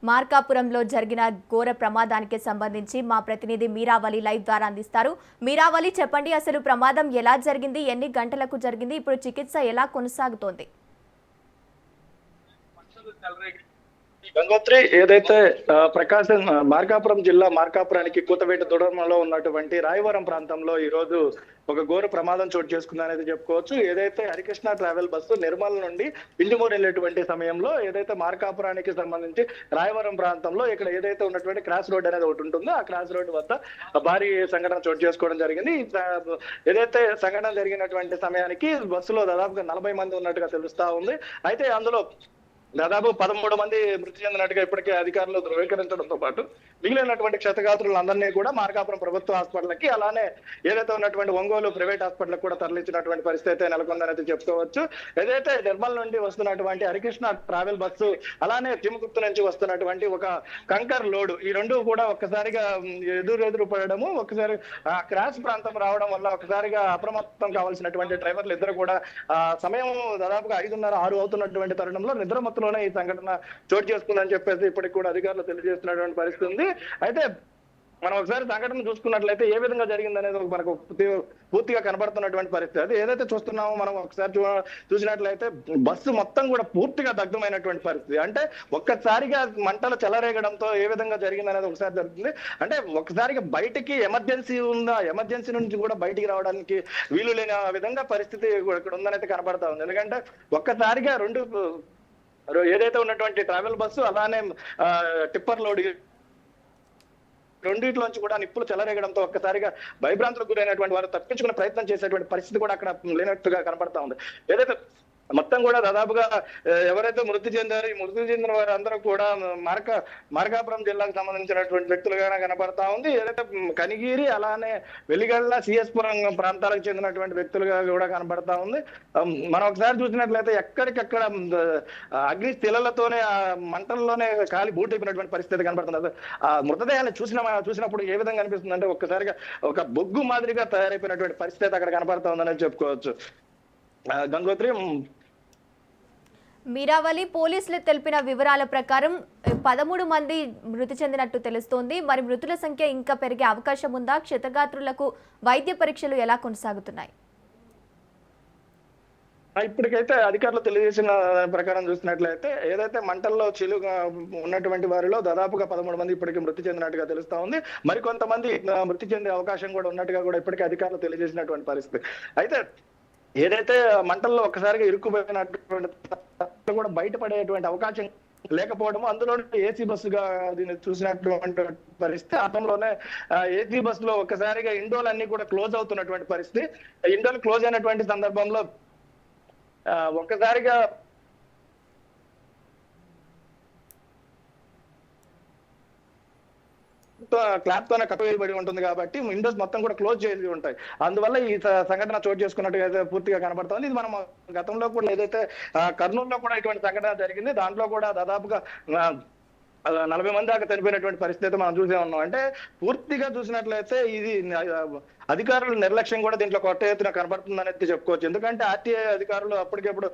మార్కాపురంలో జరిగిన ఘోర ప్రమాదానికి సంబంధించి మా ప్రతినిధి మీరావళి లైవ్ ద్వారా అందిస్తారు. మీరావళి, చెప్పండి, అసలు ప్రమాదం ఎలా జరిగింది, ఎన్ని గంటలకు జరిగింది, ఇప్పుడు చికిత్స ఎలా కొనసాగుతోంది? గంగోత్రి, ఏదైతే ప్రకాశం మార్కాపురం జిల్లా మార్కాపురానికి కూతవేట దూరంలో ఉన్నటువంటి రాయవరం ప్రాంతంలో ఈ రోజు ఒక ఘోర ప్రమాదం చోటు చేసుకుందనేది చెప్పుకోవచ్చు. ఏదైతే హరికృష్ణ ట్రావెల్ బస్సు నిర్మల్ నుండి ఇండిమూరు వెళ్ళేటువంటి సమయంలో ఏదైతే మార్కాపురానికి సంబంధించి రాయవరం ప్రాంతంలో ఇక్కడ ఏదైతే ఉన్నటువంటి క్రాస్ రోడ్ అనేది ఒకటి ఉంటుందో ఆ క్రాస్ రోడ్ వద్ద భారీ సంఘటన చోటు చేసుకోవడం జరిగింది. ఏదైతే సంఘటన జరిగినటువంటి సమయానికి బస్సులో దాదాపుగా 40 మంది ఉన్నట్టుగా తెలుస్తా ఉంది. అయితే అందులో దాదాపు 13 మంది మృతి చెందినట్టుగా ఇప్పటికే అధికారులు ధృవీకరించడంతో పాటు మిగిలినటువంటి క్షతగాత్రులందరినీ కూడా మార్కాపురం ప్రభుత్వ హాస్పిటల్కి, అలానే ఏదైతే ఉన్నటువంటి ఒంగోలు ప్రైవేట్ హాస్పిటల్కి కూడా తరలించినటువంటి పరిస్థితి అయితే నెలకొందనైతే చెప్పుకోవచ్చు. ఏదైతే నిర్మల్ నుండి వస్తున్నటువంటి హరికృష్ణ ట్రావెల్ బస్సు, అలానే తిమ్మగుర్తు నుంచి వస్తున్నటువంటి ఒక కంకర్ లోడు, ఈ రెండు కూడా ఒక్కసారిగా ఎదురు పడడము, ఒక్కసారి క్రాష్ ప్రాంతం రావడం వల్ల ఒకసారిగా అప్రమత్తం కావాల్సినటువంటి డ్రైవర్లు ఇద్దరు కూడా సమయం దాదాపుగా 5:30, 6 అవుతున్నటువంటి తరుణంలో నిద్రమత్తులోనే ఈ సంఘటన చోటు చేసుకుందని చెప్పేసి ఇప్పటికి కూడా అధికారులు తెలియజేస్తున్నటువంటి పరిస్థితి ఉంది. అయితే మనం ఒకసారి సంఘటన చూసుకున్నట్లయితే ఏ విధంగా జరిగింది అనేది మనకు పూర్తిగా కనబడుతున్నటువంటి పరిస్థితి. అది ఏదైతే చూస్తున్నామో మనం ఒకసారి చూసినట్లయితే బస్సు మొత్తం కూడా పూర్తిగా దగ్ధమైనటువంటి పరిస్థితి. అంటే ఒక్కసారిగా మంటలు చెలరేగడంతో ఏ విధంగా జరిగింది అనేది ఒకసారి జరుగుతుంది. అంటే ఒక్కసారిగా బయటికి ఎమర్జెన్సీ ఉందా, ఎమర్జెన్సీ నుంచి కూడా బయటికి రావడానికి వీలు లేని విధంగా పరిస్థితి ఇక్కడ ఉందనైతే కనబడతా ఉంది. ఎందుకంటే ఒక్కసారిగా ఏదైతే ఉన్నటువంటి ట్రావెల్ బస్సు, అలానే టిప్పర్ లోడ్, రెండింటిలోంచి కూడా నిప్పులు చెలరేగడంతో ఒక్కసారిగా భయభ్రాంతులకు గురైనటువంటి వారు తప్పించుకునే ప్రయత్నం చేసేటువంటి పరిస్థితి కూడా అక్కడ లేనట్టుగా కనబడతా ఉంది. ఏదైతే మొత్తం కూడా దాదాపుగా ఎవరైతే మృతి చెందారో ఈ మృతి చెందిన వారందరూ కూడా మార్కాపురం జిల్లాకు సంబంధించినటువంటి వ్యక్తులుగా కనబడతా ఉంది. ఏదైతే కనిగిరి, అలానే వెలిగళ్ళ, సిఎస్పురం ప్రాంతాలకు చెందినటువంటి వ్యక్తులుగా కూడా కనబడతా ఉంది. మనం ఒకసారి చూసినట్లయితే ఎక్కడికక్కడ అగ్ని స్థిలలతోనే మంటల్లోనే కాలి బూటైపోయినటువంటి పరిస్థితి కనబడుతుంది. ఆ మృతదేహాన్ని చూసినప్పుడు ఏ విధంగా అనిపిస్తుంది అంటే ఒక్కసారిగా ఒక బొగ్గు మాదిరిగా తయారైపోయినటువంటి పరిస్థితి అక్కడ కనబడతా ఉందని చెప్పుకోవచ్చు. గంగోత్రి, మీరావళి, పోలీసులు తెలిపిన వివరాల ప్రకారం 13 మంది మృతి చెందినట్టు తెలుస్తోంది. మరి మృతుల సంఖ్య ఇంకా పెరిగే అవకాశం ఉందా? క్షతగాత్రులకు వైద్య పరీక్షలు ఎలా కొనసాగుతున్నాయి? ఇప్పటికైతే అధికారులు తెలియజేసిన ప్రకారం చూసినట్లయితే ఏదైతే మంటల్లో చిలుగా ఉన్నటువంటి వారిలో దాదాపుగా 13 మంది ఇప్పటికీ మృతి చెందినట్టుగా తెలుస్తా ఉంది. మరికొంతమంది మృతి చెందే అవకాశం కూడా ఉన్నట్టుగా కూడా ఇప్పటికీ అధికారులు తెలియజేసినటువంటి పరిస్థితి. అయితే ఏదైతే మంటల్లో ఒక్కసారిగా ఇరుక్కుపోయినటువంటి కూడా బయటపడేటువంటి అవకాశం లేకపోవడము, అందులో ఏసీ బస్సుగా దీన్ని చూసినటువంటి పరిస్థితి. ఆటంలోనే ఏసీ బస్సులో ఒక్కసారిగా ఇండోలు అన్ని కూడా క్లోజ్ అవుతున్నటువంటి పరిస్థితి. ఇండోలు క్లోజ్ అయినటువంటి సందర్భంలో ఒక్కసారిగా క్లాప్ తోనే కట్టవేయబడి ఉంటుంది కాబట్టి విండోస్ మొత్తం కూడా క్లోజ్ చేసి ఉంటాయి. అందువల్ల ఈ సంఘటన చోటు చేసుకున్నట్టుగా పూర్తిగా కనబడుతుంది. ఇది మనం గతంలో కూడా ఏదైతే కర్నూలులో కూడా ఇటువంటి సంఘటన జరిగింది, దాంట్లో కూడా దాదాపుగా 40 మంది దాకా చనిపోయినటువంటి పరిస్థితి అయితే మనం చూసే ఉన్నాం. అంటే పూర్తిగా చూసినట్లయితే ఇది అధికారుల నిర్లక్ష్యం కూడా దీంట్లో కొత్త ఎత్తున కనబడుతుంది అనేది చెప్పుకోవచ్చు. ఎందుకంటే ఆర్టీఐ అధికారులు అప్పటికప్పుడు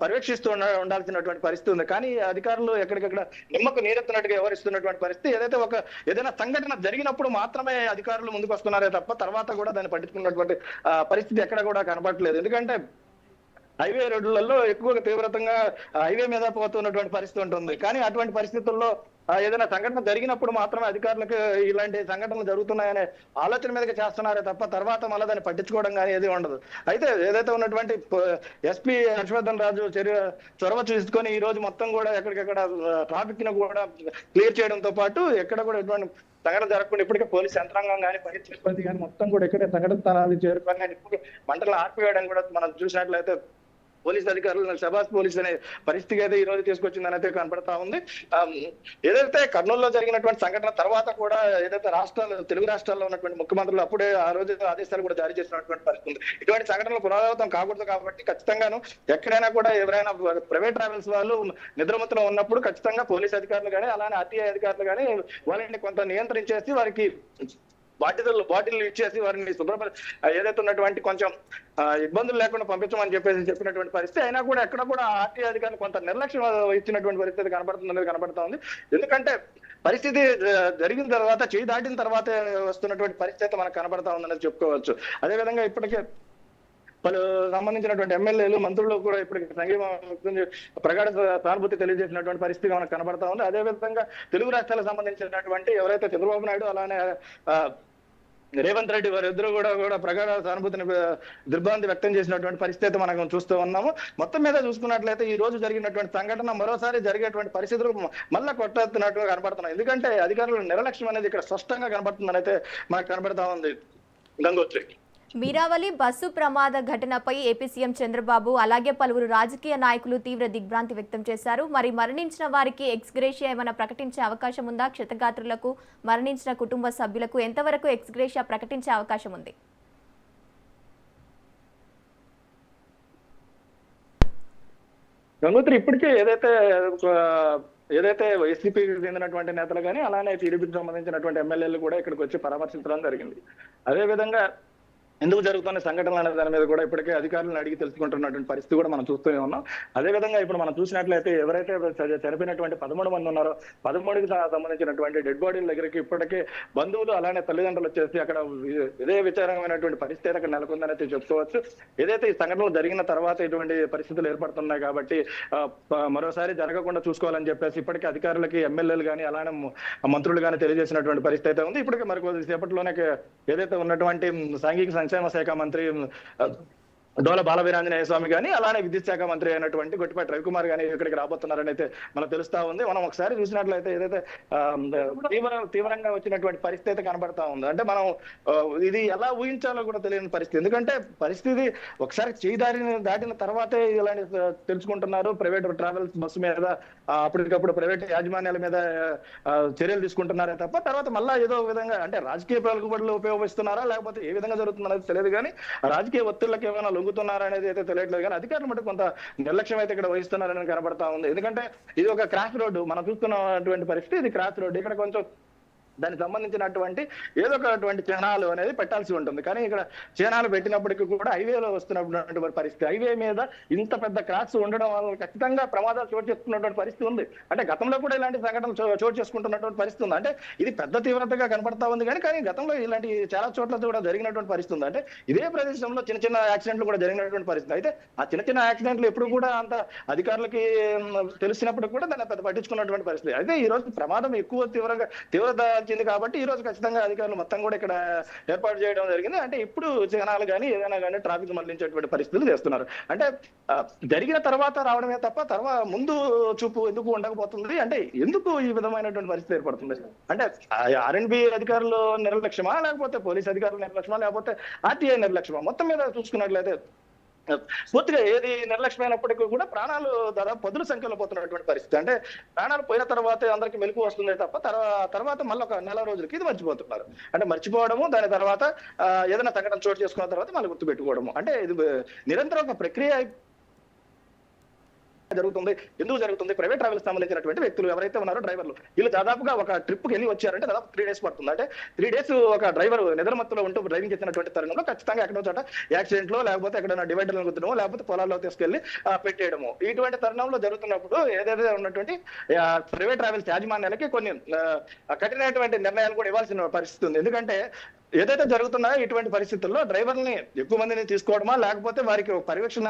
పర్యవేక్షిస్తూ ఉండాల్సినటువంటి పరిస్థితి ఉంది. కానీ అధికారులు ఎక్కడికక్కడ నిమ్మకు నీరెత్తినట్టుగా వ్యవహరిస్తున్నటువంటి పరిస్థితి. ఏదైనా సంఘటన జరిగినప్పుడు మాత్రమే అధికారులు ముందుకు వస్తున్నారే తప్ప తర్వాత కూడా దాన్ని పట్టించుకున్నటువంటి పరిస్థితి ఎక్కడ కూడా కనబడట్లేదు. ఎందుకంటే హైవే రోడ్లలో ఎక్కువగా తీవ్రతంగా హైవే మీద పోతున్నటువంటి పరిస్థితి ఉంటుంది. కానీ అటువంటి పరిస్థితుల్లో ఏదైనా సంఘటన జరిగినప్పుడు మాత్రమే అధికారులకు ఇలాంటి సంఘటనలు జరుగుతున్నాయనే ఆలోచన మీదకి చేస్తున్నారే తప్ప తర్వాత మళ్ళీ దాన్ని పట్టించుకోవడం కానీ ఏది ఉండదు. అయితే ఏదైతే ఉన్నటువంటి ఎస్పీ హర్షవర్ధన్ రాజు చొరవ చూసుకొని ఈ రోజు మొత్తం కూడా ఎక్కడికక్కడ ట్రాఫిక్ ను కూడా క్లియర్ చేయడంతో పాటు ఎక్కడ కూడా ఎటువంటి సంఘటన జరగకుండా ఇప్పటికే పోలీస్ యంత్రాంగం కానీ, పరీక్ష సిబ్బంది కానీ మొత్తం కూడా ఎక్కడే సంఘటన స్థలాలు చేరుకొని కానీ ఇప్పుడు మంటలు ఆర్పివేయడం కూడా మనం చూసినట్లయితే పోలీస్ అధికారులు శబాస్ పోలీస్ అనే పరిస్థితి అయితే ఈ రోజు తీసుకొచ్చిందని అయితే కనపడతా ఉంది. ఏదైతే కర్నూలులో జరిగినటువంటి సంఘటన తర్వాత కూడా ఏదైతే తెలుగు రాష్ట్రాల్లో ఉన్నటువంటి ముఖ్యమంత్రులు అప్పుడే ఆ రోజు ఆదేశాలు కూడా జారీ చేసినటువంటి పరిస్థితి ఉంది. ఇటువంటి సంఘటనలు పునరావృతం కాకూడదు కాబట్టి ఖచ్చితంగాను ఎక్కడైనా కూడా ఎవరైనా ప్రైవేట్ ట్రావెల్స్ వాళ్ళు నిద్రమత్తులో ఉన్నప్పుడు ఖచ్చితంగా పోలీస్ అధికారులు కానీ, అలానే ఆర్టీఐ అధికారులు కానీ వాళ్ళని కొంత నియంత్రించేసి వారికి బాటిల్ ఇచ్చేసి వారిని ఏదైతే ఉన్నటువంటి కొంచెం ఇబ్బందులు లేకుండా పంపించమని చెప్పినటువంటి పరిస్థితి. అయినా కూడా ఎక్కడ కూడా ఆర్టీఐ అధికారులు కొంత నిర్లక్ష్యం ఇచ్చినటువంటి పరిస్థితి కనబడతా ఉంది. ఎందుకంటే పరిస్థితి జరిగిన తర్వాత, చేయి దాటిన తర్వాత వస్తున్నటువంటి పరిస్థితి మనకు కనబడతా ఉందనేది చెప్పుకోవచ్చు. అదేవిధంగా ఇప్పటికే పలు సంబంధించినటువంటి ఎమ్మెల్యేలు, మంత్రులు కూడా ఇప్పటికి సంఘీభావం ప్రగాఢ సానుభూతి తెలియజేసినటువంటి పరిస్థితి మనకు కనబడతా ఉంది. అదేవిధంగా తెలుగు రాష్ట్రాలకు సంబంధించినటువంటి ఎవరైతే చంద్రబాబు నాయుడు అలానే రేవంత్ రెడ్డి వారిద్దరూ కూడా ప్రగాఢ సానుభూతిని దిగ్భ్రాంతి వ్యక్తం చేసినటువంటి పరిస్థితి మనం చూస్తూ ఉన్నాము. మొత్తం మీద చూసుకున్నట్లయితే ఈ రోజు జరిగినటువంటి సంఘటన మరోసారి జరిగేటువంటి పరిస్థితులు మళ్ళా కొట్టెత్తినట్టుగా కనబడుతున్నాయి. ఎందుకంటే అధికారుల నిర్లక్ష్యం అనేది ఇక్కడ స్పష్టంగా కనబడుతుందని అయితే మనకు కనబడతా ఉంది. గంగోత్రి, మీరావళి బస్సు ప్రమాద ఘటనపై ఏపీ సీఎం చంద్రబాబు అలాగే పలువురు రాజకీయ నాయకులు తీవ్ర దిగ్భ్రాంతి వ్యక్తం చేశారు. మరి మరణించిన వారికి ఎక్స్గ్రేషియా ఏమైనా ప్రకటించే అవకాశం ఉందా? క్షతగాత్రులకు, మరణించిన కుటుంబ సభ్యులకు ఎంతవరకు ఎక్స్గ్రేషియా ప్రకటించే అవకాశం ఉంది? గంగోత్రి, ఇప్పటికే ఏదైతే వైసీపీకి చెందినటువంటి నేతలు కానీ అలానే టీడీపీకి సంబంధించినటువంటి ఎమ్మెల్యేలు కూడా ఇక్కడికి వచ్చి పరామర్శించడం జరిగింది. అదేవిధంగా ఎందుకు జరుగుతున్న సంఘటనలు అనే దాని మీద కూడా ఇప్పటికే అధికారులను అడిగి తెలుసుకుంటున్నటువంటి పరిస్థితి కూడా మనం చూస్తూనే ఉన్నాం. అదేవిధంగా ఇప్పుడు మనం చూసినట్లయితే ఎవరైతే చనిపోయినటువంటి 13 మంది ఉన్నారో 13కి సంబంధించినటువంటి డెడ్ బాడీల దగ్గరికి ఇప్పటికే బంధువులు అలానే తల్లిదండ్రులు వచ్చేసి అక్కడ ఇదే విచారమైనటువంటి పరిస్థితి అక్కడ నెలకొందని చెప్పుకోవచ్చు. ఏదైతే ఈ సంఘటనలు జరిగిన తర్వాత ఇటువంటి పరిస్థితులు ఏర్పడుతున్నాయి కాబట్టి మరోసారి జరగకుండా చూసుకోవాలని చెప్పేసి ఇప్పటికే అధికారులకి, ఎమ్మెల్యేలు కానీ అలానే మంత్రులు కానీ తెలియజేసినటువంటి పరిస్థితి అయితే ఉంది. ఇప్పటికే మరి కొద్దిసేపట్లోనే ఏదైతే ఉన్నటువంటి సాంఘిక సంక్షేమ శాఖ మంత్రి డోల బాలవీరాంజనేయ స్వామి కానీ అలానే విద్యుత్ శాఖ మంత్రి అయినటువంటి గొట్టిపాటి రవికుమార్ కానీ ఇక్కడికి రాబోతున్నారని అయితే మనకు తెలుస్తా ఉంది. మనం ఒకసారి చూసినట్లయితే ఏదైతే తీవ్రంగా వచ్చినటువంటి పరిస్థితి కనబడతా ఉంది. అంటే మనం ఇది ఎలా ఊహించాలో కూడా తెలియని పరిస్థితి. ఎందుకంటే పరిస్థితి ఒకసారి చేయి దాటిన తర్వాతే ఇలాంటి తెలుసుకుంటున్నారు. ప్రైవేట్ ట్రావెల్స్ బస్సు మీద అప్పటికప్పుడు ప్రైవేట్ యాజమాన్యాల మీద చర్యలు తీసుకుంటున్నారే తప్ప తర్వాత మళ్ళా ఏదో విధంగా అంటే రాజకీయ పలుకుబడులు ఉపయోగిస్తున్నారా లేకపోతే ఏ విధంగా జరుగుతుందనేది తెలియదు. కానీ రాజకీయ ఒత్తిళ్లకు ఏమైనా లొంగుతున్నారా అనేది అయితే తెలియట్లేదు. కానీ అధికారులు మటు కొంత నిర్లక్ష్యం అయితే ఇక్కడ వహిస్తున్నారని కనబడతా ఉంది. ఎందుకంటే ఇది ఒక క్రాస్ రోడ్డు, మనం చూస్తున్నటువంటి పరిస్థితి ఇది క్రాస్ రోడ్డు. ఇక్కడ కొంచెం దానికి సంబంధించినటువంటి ఏదో ఒకటువంటి చిహ్నాలు అనేది పెట్టాల్సి ఉంటుంది. కానీ ఇక్కడ చిహ్నాలు పెట్టినప్పటికీ కూడా హైవేలో వస్తున్నటువంటి పరిస్థితి, హైవే మీద ఇంత పెద్ద క్రాస్ ఉండడం వల్ల ఖచ్చితంగా ప్రమాదాలు చోటు చేసుకున్నటువంటి పరిస్థితి ఉంది. అంటే గతంలో కూడా ఇలాంటి సంఘటనలు చోటు చేసుకుంటున్నటువంటి పరిస్థితి ఉంది. అంటే ఇది పెద్ద తీవ్రతగా కనబడతా ఉంది. కానీ గతంలో ఇలాంటి చాలా చోట్ల కూడా జరిగినటువంటి పరిస్థితి ఉంది. అంటే ఇదే ప్రదేశంలో చిన్న చిన్న యాక్సిడెంట్లు కూడా జరిగినటువంటి పరిస్థితి. అయితే ఆ చిన్న చిన్న యాక్సిడెంట్లు ఎప్పుడు కూడా అంత అధికారులకి తెలిసినప్పుడు కూడా దాన్ని పెద్ద పట్టించుకున్నటువంటి పరిస్థితి. అయితే ఈ రోజు ప్రమాదం ఎక్కువ తీవ్రత వచ్చింది కాబట్టి ఈ రోజు ఖచ్చితంగా అధికారులు మొత్తం కూడా ఇక్కడ ఏర్పాటు చేయడం జరిగింది. అంటే ఇప్పుడు జనాలు కానీ ఏదైనా కానీ ట్రాఫిక్ మళ్లించేటువంటి పరిస్థితులు చేస్తున్నారు. అంటే జరిగిన తర్వాత రావడమే తప్ప ముందు చూపు ఎందుకు ఉండకపోతుంది? అంటే ఎందుకు ఈ విధమైనటువంటి పరిస్థితి ఏర్పడుతుంది? అంటే ఆర్ఎండ్బి అధికారులు నిర్లక్ష్యమా లేకపోతే పోలీస్ అధికారులు నిర్లక్ష్యమా లేకపోతే ఆర్టీఐ నిర్లక్ష్యమా? మొత్తం మీద చూసుకున్నట్లయితే పూర్తిగా ఏది నిర్లక్ష్యమైనప్పటికీ కూడా ప్రాణాలు దాదాపు 10 సంఖ్యలో పోతున్నటువంటి పరిస్థితి. అంటే ప్రాణాలు పోయిన తర్వాత అందరికి మెలకు వస్తుంది తప్ప తర్వాత మళ్ళీ ఒక నెల రోజులకి ఇది మర్చిపోతున్నారు. అంటే మర్చిపోవడము, దాని తర్వాత ఏదైనా సంఘటన చోటు చేసుకున్న తర్వాత మళ్ళీ గుర్తుపెట్టుకోవడము. అంటే ఇది నిరంతరం ఒక ప్రక్రియ జరుగుతుంది. ఎందుకు జరుగుతుంది? ప్రైవేట్ ట్రావెల్స్ సంబంధించినటువంటి వ్యక్తులు ఎవరైతే ఉన్నారో డ్రైవర్లు వీళ్ళు దాదాపుగా ఒక ట్రిప్ కి వెళ్ళి వచ్చారంటే దాదాపు 3 days పడుతుంది. అంటే 3 days ఒక డ్రైవర్ నిద్రమత్తులో ఉంటూ డ్రైవింగ్ చేసినటువంటి తరుణంలో ఖచ్చితంగా ఎక్కడో చోట యాక్సిడెంట్ లో లేకపోతే ఎక్కడైనా డివైడర్లను గుద్దడమో లేకపోతే పొలాల్లో తీసుకెళ్లి పెట్టేయడము ఇటువంటి తరుణంలో జరుగుతున్నప్పుడు ఏదైతే ఉన్నటువంటి ప్రైవేట్ ట్రావెల్స్ యాజమాన్యాలకి కొన్ని కఠినటువంటి నిర్ణయాలు కూడా ఇవ్వాల్సిన పరిస్థితి ఉంది. ఎందుకంటే ఏదైతే జరుగుతున్నాయో ఇటువంటి పరిస్థితుల్లో డ్రైవర్ని ఎక్కువ మందిని తీసుకోవడమా లేకపోతే వారికి పర్యవేక్షణ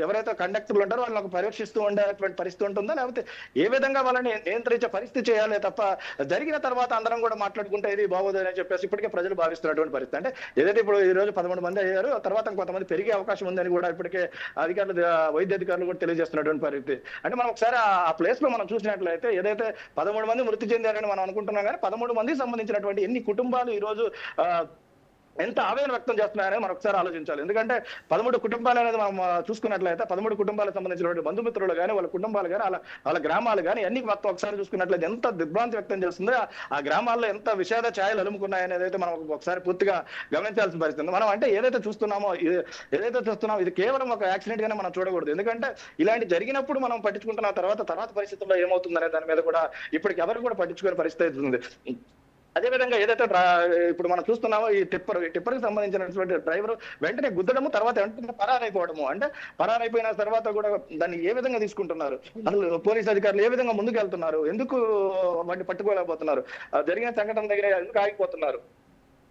ఎవరైతే కండక్టర్లు ఉంటారో వాళ్ళని ఒక పర్యవేక్షిస్తూ ఉండేటువంటి పరిస్థితి ఉంటుందా లేకపోతే ఏ విధంగా వాళ్ళని నియంత్రించే పరిస్థితి చేయాలి తప్ప జరిగిన తర్వాత అందరం కూడా మాట్లాడుకుంటే ఇది బాగోదని చెప్పేసి ఇప్పటికే ప్రజలు భావిస్తున్నటువంటి పరిస్థితి. అంటే ఏదైతే ఇప్పుడు ఈ రోజు 11 మంది అయ్యారు, తర్వాత కొంతమంది పెరిగే అవకాశం ఉందని కూడా ఇప్పటికే అధికారులు, వైద్య అధికారులు కూడా తెలియజేస్తున్నటువంటి పరిస్థితి. అంటే మనం ఒకసారి ఆ ప్లేస్ లో మనం చూసినట్లయితే ఏదైతే 13 మంది మృతి చెందారని మనం అనుకుంటున్నాం కానీ 13 మందికి సంబంధించినటువంటి ఎన్ని కుటుంబాలు ఈ రోజు ఎంత ఆవేదన వ్యక్తం చేస్తున్నారని మనం ఒకసారి ఆలోచించాలి. ఎందుకంటే 13 కుటుంబాలు అనేది మనం చూసుకున్నట్లయితే 13 కుటుంబాలకు సంబంధించినటువంటి బంధుమిత్రులు కానీ వాళ్ళ కుటుంబాలు కానీ వాళ్ళ గ్రామాలు కానీ అన్ని మొత్తం ఒకసారి చూసుకున్నట్లయితే ఎంత దిగ్భ్రాంతి వ్యక్తం చేస్తుందో, ఆ గ్రామాల్లో ఎంత విషాద ఛాయలు అలుముకున్నాయనేది అయితే మనం ఒకసారి పూర్తిగా గమనించాల్సిన పరిస్థితి. మనం అంటే ఏదైతే చూస్తున్నామో ఇది కేవలం ఒక యాక్సిడెంట్ గానే మనం చూడకూడదు. ఎందుకంటే ఇలాంటి జరిగినప్పుడు మనం పట్టించుకుంటున్న తర్వాత పరిస్థితుల్లో ఏమవుతుందనే దాని మీద కూడా ఇప్పటికి ఎవరు కూడా పట్టించుకునే పరిస్థితి అవుతుంది. అదేవిధంగా ఏదైతే ఇప్పుడు మనం చూస్తున్నామో ఈ టిప్పర్కి సంబంధించినటువంటి డ్రైవర్ వెంటనే గుద్దడము, తర్వాత వెంటనే పరారైపోవడము. అంటే పరారైపోయిన తర్వాత కూడా దాన్ని ఏ విధంగా తీసుకుంటున్నారు, అసలు పోలీస్ అధికారులు ఏ విధంగా ముందుకు వెళ్తున్నారు, ఎందుకు వాటిని పట్టుకోలేకపోతున్నారు, జరిగిన సంఘటన దగ్గర ఎందుకు ఆగిపోతున్నారు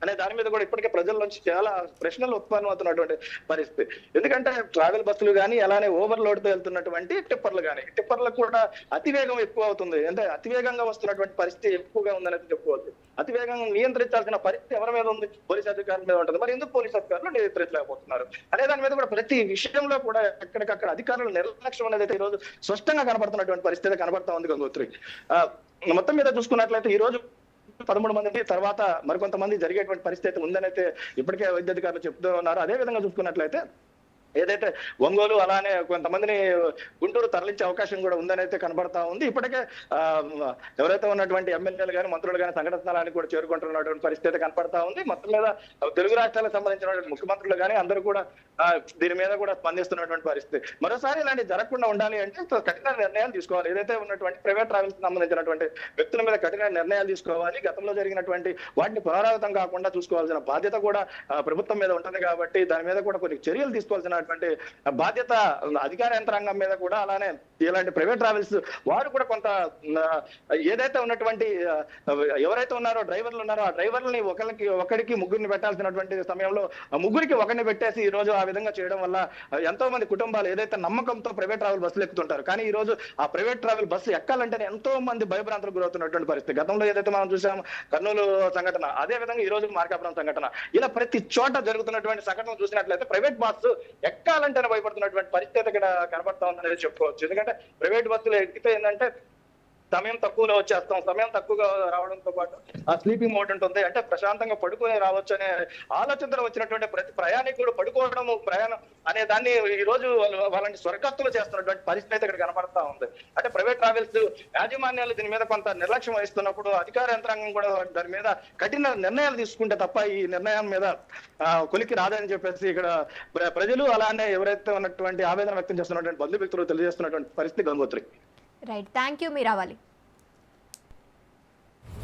అనే దాని మీద కూడా ఇప్పటికే ప్రజల నుంచి చాలా ప్రశ్నలు ఉత్పన్నం అవుతున్నటువంటి పరిస్థితి. ఎందుకంటే ట్రావెల్ బస్సులు కానీ అలానే ఓవర్లోడ్ తో వెళ్తున్నటువంటి టిప్పర్లు కానీ, టిప్పర్లకు కూడా అతివేగం ఎక్కువ అవుతుంది. అంటే అతివేగంగా వస్తున్నటువంటి పరిస్థితి ఎక్కువగా ఉందనేది చెప్పుకోవచ్చు. అతివేగంగా నియంత్రించాల్సిన పరిస్థితి ఎవరి మీద ఉంది? పోలీస్ అధికారుల మీద ఉంటుంది. మరి ఎందుకు పోలీస్ అధికారులు నియంత్రించలేకపోతున్నారు అనే దాని మీద కూడా ప్రతి విషయంలో కూడా ఎక్కడికక్కడ అధికారుల నిర్లక్ష్యం అనేది అయితే ఈ రోజు స్పష్టంగా కనబడుతున్నటువంటి పరిస్థితి కనబడతా ఉంది గంగోత్రి. మొత్తం మీద చూసుకున్నట్లయితే ఈ రోజు 13 మంది తర్వాత మరికొంతమంది జరిగేటువంటి పరిస్థితి ఉందని అయితే ఇప్పటికే వైద్య అధికారులు చెప్తూ ఉన్నారు. అదే విధంగా చూసుకున్నట్లయితే ఏదైతే ఒంగోలు అలానే కొంతమందిని గుంటూరు తరలించే అవకాశం కూడా ఉందని అయితే కనబడతా ఉంది. ఇప్పటికే ఎవరైతే ఉన్నటువంటి ఎమ్మెల్యేలు కానీ మంత్రులు కానీ సంఘటన స్థలానికి కూడా చేరుకుంటున్నటువంటి పరిస్థితి కనపడతా ఉంది. మొత్తం మీద తెలుగు రాష్ట్రాలకు సంబంధించినటువంటి ముఖ్యమంత్రులు కానీ అందరూ కూడా దీని మీద కూడా స్పందిస్తున్నటువంటి పరిస్థితి. మరోసారి ఇలాంటి జరగకుండా ఉండాలి అంటే కఠిన నిర్ణయాలు తీసుకోవాలి. ఏదైతే ఉన్నటువంటి ప్రైవేట్ ట్రావెల్స్ సంబంధించినటువంటి వ్యక్తుల మీద కఠిన నిర్ణయాలు తీసుకోవాలి. గతంలో జరిగినటువంటి వాటిని పునరావృతం కాకుండా చూసుకోవాల్సిన బాధ్యత కూడా ప్రభుత్వం మీద ఉంటుంది కాబట్టి దాని మీద కూడా కొన్ని చర్యలు తీసుకోవాల్సిన బాధ్యత అధికార యంత్రాంగం మీద కూడా, అలానే ఇలాంటి ప్రైవేట్ ట్రావెల్స్ వారు కూడా కొంత ఏదైతే ఉన్నటువంటి ఎవరైతే ఉన్నారో డ్రైవర్లు ఉన్నారో ఆ డ్రైవర్లని ఒకరికి ముగ్గురిని పెట్టాల్సినటువంటి సమయంలో ముగ్గురికి ఒకరిని పెట్టేసి ఈ రోజు ఆ విధంగా చేయడం వల్ల ఎంతో మంది కుటుంబాలు ఏదైతే నమ్మకంతో ప్రైవేట్ ట్రావెల్ బస్సులు ఎక్కుతుంటారు, కానీ ఈ రోజు ఆ ప్రైవేట్ ట్రావెల్ బస్సు ఎక్కాలంటేనే ఎంతో మంది భయభ్రాంతులకు గురవుతున్నటువంటి పరిస్థితి. గతంలో ఏదైతే మనం చూసాము కర్నూలు సంఘటన, అదే విధంగా ఈ రోజు మార్కాపురం సంఘటన, ఇలా ప్రతి చోట జరుగుతున్నటువంటి సంఘటన చూసినట్లయితే ప్రైవేట్ బస్సు ఎక్కాలంటేనే భయపడుతున్నటువంటి పరిస్థితి ఇక్కడ కనబడతా ఉందనేది చెప్పుకోవచ్చు. ఎందుకంటే ప్రైవేట్ బస్సులు ఎక్కితే ఏంటంటే సమయం తక్కువలో వచ్చేస్తాం, సమయం తక్కువగా రావడంతో పాటు ఆ స్లీపింగ్ మోడ్ ఉంటుంది, అంటే ప్రశాంతంగా పడుకునే రావచ్చు అనే ఆలోచనతో వచ్చినటువంటి ప్రతి ప్రయాణికుడు పడుకోవడం ప్రయాణం అనే దాన్ని ఈ రోజు వాళ్ళని స్వర్గస్తులు చేస్తున్నటువంటి పరిస్థితి ఇక్కడ కనపడతా ఉంది. అంటే ప్రైవేట్ ట్రావెల్స్ యాజమాన్యాలు దీని మీద కొంత నిర్లక్ష్యం వహిస్తున్నప్పుడు అధికార యంత్రాంగం కూడా దాని మీద కఠిన నిర్ణయాలు తీసుకుంటే తప్ప ఈ నిర్ణయం మీద కొలికి రాదని చెప్పేసి ఇక్కడ ప్రజలు అలానే ఎవరైతే ఉన్నటువంటి ఆవేదన వ్యక్తం చేస్తున్నటువంటి బంధుమిత్రులు తెలియజేస్తున్నటువంటి పరిస్థితి గంగోత్రి. Right, thank you మీరావాలి.